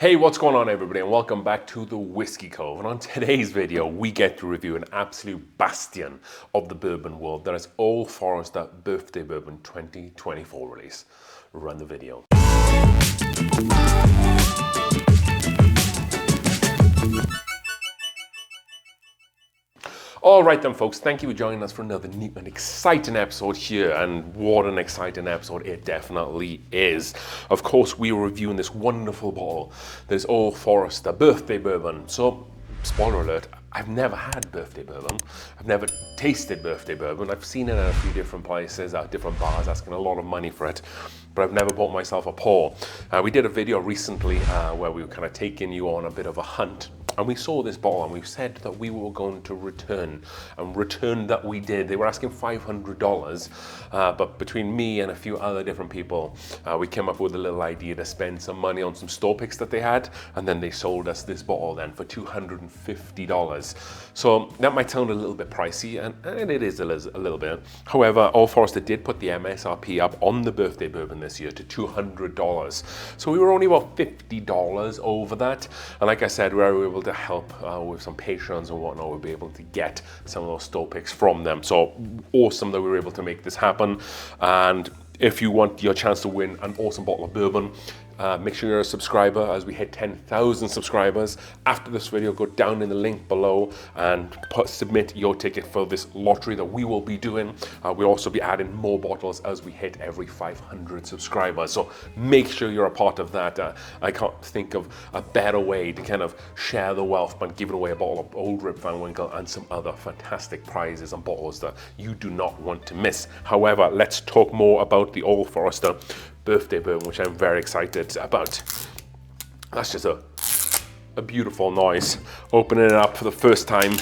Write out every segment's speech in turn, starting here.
Hey, what's going on everybody, and welcome back to the Whiskey Cove. And on today's video, we get to review an absolute bastion of the bourbon world. That is Old Forester Birthday Bourbon 2024 release. Run the video. All right then folks, thank you for joining us for another neat and exciting episode here, and what an exciting episode it definitely is. Of course, we are reviewing this wonderful bottle, this Old Forester Birthday Bourbon. So, spoiler alert, I've never had birthday bourbon. I've never tasted birthday bourbon. I've seen it at a few different places, at different bars, asking a lot of money for it, but I've never bought myself a pour. We did a video recently where we were kind of taking you on a bit of a hunt, and we saw this bottle and we said that we were going to return, and return that we did. They were asking $500, but between me and a few other different people, we came up with a little idea to spend some money on some store picks that they had, and then they sold us this bottle then for $250. So that might sound a little bit pricey, and it is a little bit. However, Old Forester did put the MSRP up on the birthday bourbon this year to $200. So we were only about $50 over that. And like I said, we were able to help with some patrons and whatnot. We'll be able to get some of those store picks from them. So awesome that we were able to make this happen. And if you want your chance to win an awesome bottle of bourbon, make sure you're a subscriber as we hit 10,000 subscribers. After this video, go down in the link below and submit your ticket for this lottery that we will be doing. We'll also be adding more bottles as we hit every 500 subscribers. So make sure you're a part of that. I can't think of a better way to kind of share the wealth by giving away a bottle of old Rip Van Winkle and some other fantastic prizes and bottles that you do not want to miss. However, let's talk more about the Old Forester Birthday Bourbon, which I'm very excited about. That's just a beautiful noise. Opening it up for the first time.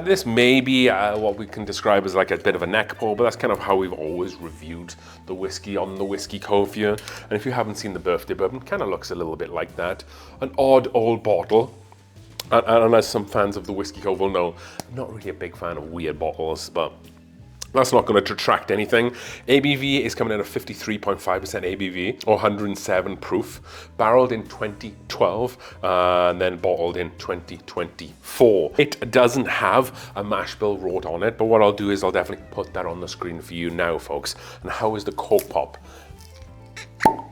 This may be what we can describe as like a bit of a neck pour, but that's kind of how we've always reviewed the whiskey on the Whiskey Cove here. And if you haven't seen the Birthday Bourbon, it kind of looks a little bit like that. An odd old bottle. And as some fans of the Whiskey Cove will know, I'm not really a big fan of weird bottles, but that's not going to detract anything. ABV is coming in at 53.5% ABV, or 107 proof, barreled in 2012, and then bottled in 2024. It doesn't have a mash bill wrote on it, but what I'll do is I'll definitely put that on the screen for you now, folks. And how is the cork pop?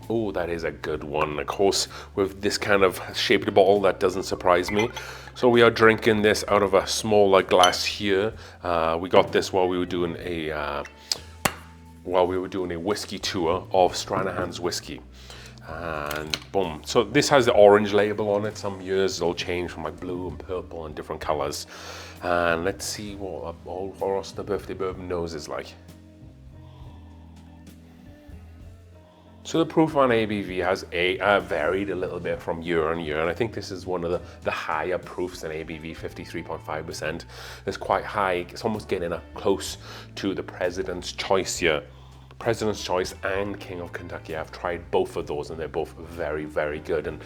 Oh, that is a good one. Of course, with this kind of shaped bottle, that doesn't surprise me. So we are drinking this out of a smaller glass here. We got this while we were doing a whiskey tour of Stranahan's whiskey. And boom. So this has the orange label on it. Some years it'll change from like blue and purple and different colors. And let's see what Old Forester Birthday Bourbon nose is like. So the proof on ABV has varied a little bit from year on year, and I think this is one of the higher proofs in ABV, 53.5%. It's quite high. It's almost getting up close to the President's Choice here. President's Choice and King of Kentucky. I've tried both of those, and they're both very, very good. And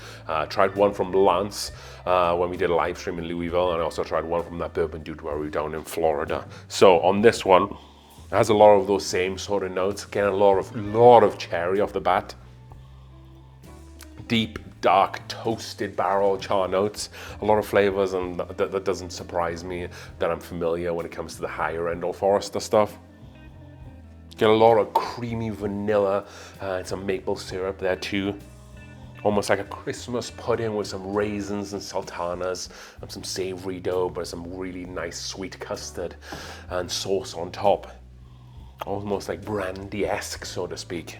tried one from Lance when we did a live stream in Louisville, and I also tried one from that Bourbon Dude where we were down in Florida. So on this one, it has a lot of those same sort of notes. Again, a lot of cherry off the bat. Deep, dark, toasted barrel char notes. A lot of flavors, and that doesn't surprise me that I'm familiar when it comes to the higher end Old Forester stuff. Get a lot of creamy vanilla and some maple syrup there too. Almost like a Christmas pudding with some raisins and sultanas and some savory dough, but some really nice sweet custard and sauce on top. Almost like brandy-esque, so to speak.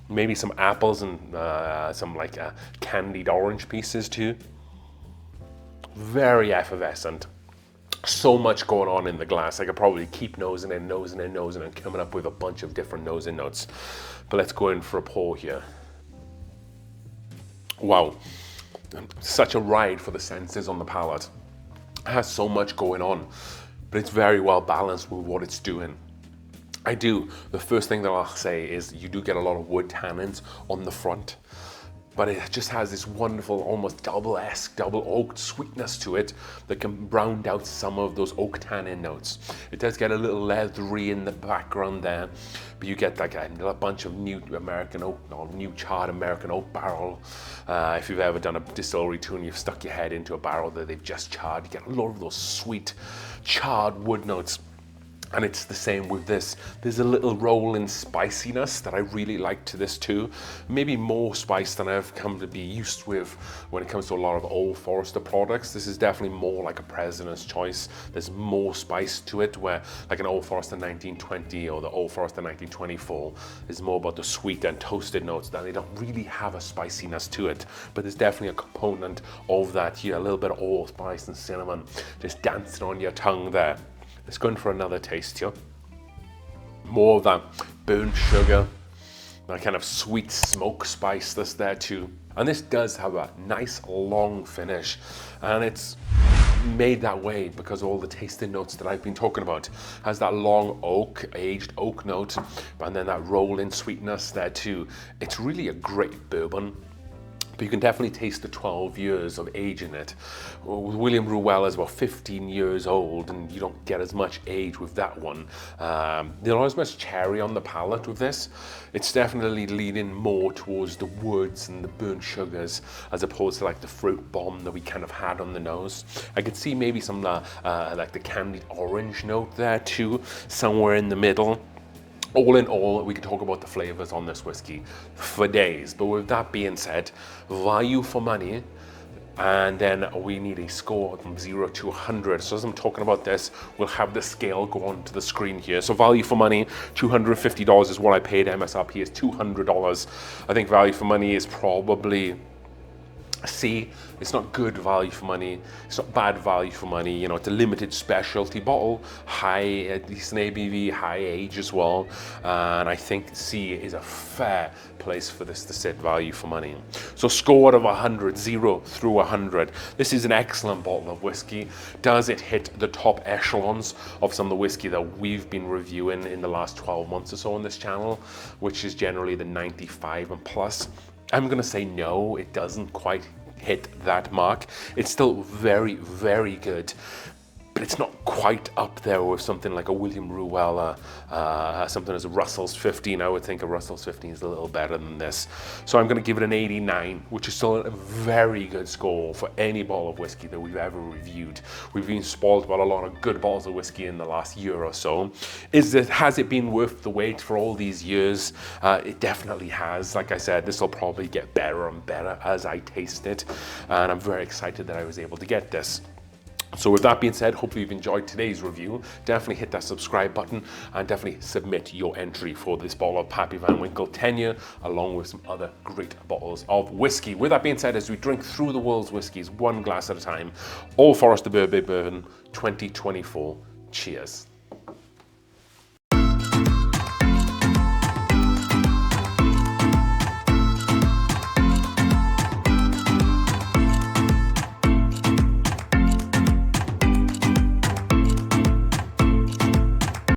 Maybe some apples and some like candied orange pieces too. Very effervescent. So much going on in the glass. I could probably keep nosing and coming up with a bunch of different nosing notes. But let's go in for a pour here. Wow, such a ride for the senses on the palate. It has so much going on, but it's very well balanced with what it's doing. The first thing that I'll say is you do get a lot of wood tannins on the front. but it just has this wonderful, almost double-esque, double oaked sweetness to it that can round out some of those oak tannin notes. It does get a little leathery in the background there, but you get like a bunch of new American oak, or new charred American oak barrel. If you've ever done a distillery tour and you've stuck your head into a barrel that they've just charred, you get a lot of those sweet charred wood notes. And it's the same with this. There's a little roll in spiciness that I really like to this too. Maybe more spice than I've come to be used with when it comes to a lot of Old Forester products. This is definitely more like a President's Choice. There's more spice to it, where like an Old Forester 1920 or the Old Forester 1924 is more about the sweet and toasted notes. That they don't really have a spiciness to it, but there's definitely a component of that here, a little bit of allspice and cinnamon just dancing on your tongue there. Let's go in for another taste here. More of that burnt sugar, that kind of sweet smoke spice that's there too. And this does have a nice long finish, and it's made that way because all the tasting notes that I've been talking about. Has that long oak, aged oak note, and then that roll-in sweetness there too. It's really a great bourbon. But you can definitely taste the 12 years of age in it. William Ruel is about 15 years old, and you don't get as much age with that one. There's not as much cherry on the palate with this. It's definitely leaning more towards the woods and the burnt sugars, as opposed to like the fruit bomb that we kind of had on the nose. I could see maybe some like the candied orange note there too, somewhere in the middle. All in all, we could talk about the flavors on this whiskey for days. But with that being said, value for money, and then we need a score from 0 to 100. So as I'm talking about this, we'll have the scale go onto the screen here. So value for money, $250 is what I paid. MSRP is $200. I think value for money is probably C. It's not good value for money. It's not bad value for money. You know, it's a limited specialty bottle, high, decent ABV, high age as well. And I think C is a fair place for this to sit value for money. So score out of 100, 0 through 100. This is an excellent bottle of whiskey. Does it hit the top echelons of some of the whiskey that we've been reviewing in the last 12 months or so on this channel, which is generally the 95 and plus? I'm gonna say no, it doesn't quite hit that mark. It's still very, very good, but it's not quite up there with something like a William Ruel, something as a Russell's 15. I would think a Russell's 15 is a little better than this. So I'm gonna give it an 89, which is still a very good score for any bottle of whiskey that we've ever reviewed. We've been spoiled by a lot of good bottles of whiskey in the last year or so. Has it been worth the wait for all these years? It definitely has. Like I said, this will probably get better and better as I taste it. And I'm very excited that I was able to get this. So with that being said, hopefully you've enjoyed today's review. Definitely hit that subscribe button and definitely submit your entry for this bottle of Pappy Van Winkle 10-year, along with some other great bottles of whiskey. With that being said, as we drink through the world's whiskeys, one glass at a time, Old Forester Birthday Bourbon 2024. Cheers.